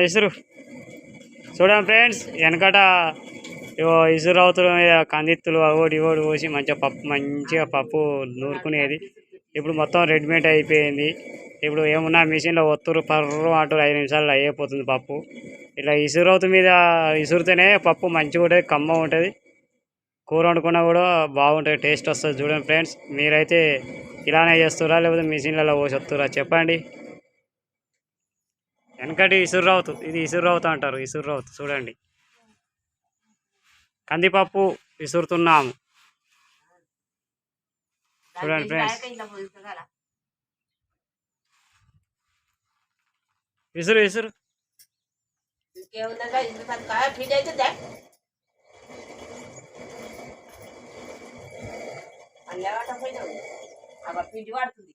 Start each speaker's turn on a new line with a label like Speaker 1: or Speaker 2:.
Speaker 1: ఇసురు చూడండి ఫ్రెండ్స్, వెనకట ఇసురు అవుతున్న కందిత్తులు అవోడి ఇవోడి పోసి మంచిగా పప్పు నూరుకునేది. ఇప్పుడు మొత్తం రెడీమేడ్ అయిపోయింది. ఇప్పుడు ఏమున్నా మిషన్లో ఒత్తురు పర్రు అంటారు, 5 నిమిషాల్లో అయిపోతుంది పప్పు. ఇట్లా ఇసురవుతు మీద ఇసురుతేనే పప్పు మంచిగా ఉంటుంది, కమ్మ ఉంటుంది. కూర వండుకున్నా కూడా బాగుంటుంది, టేస్ట్ వస్తుంది. చూడండి ఫ్రెండ్స్, మీరైతే ఇలానే చేస్తురా లేకపోతే మిషన్లలో పోసి వస్తురా చెప్పండి. వెనకటి ఇసురవుతు, ఇది ఇసురవుతు అంటారు. ఇసురవుతు చూడండి, కందిపప్పు విసురుతున్నాము. చూడండి ఫ్రెండ్స్, విసురు విసురు
Speaker 2: పిండి పడుతుంది.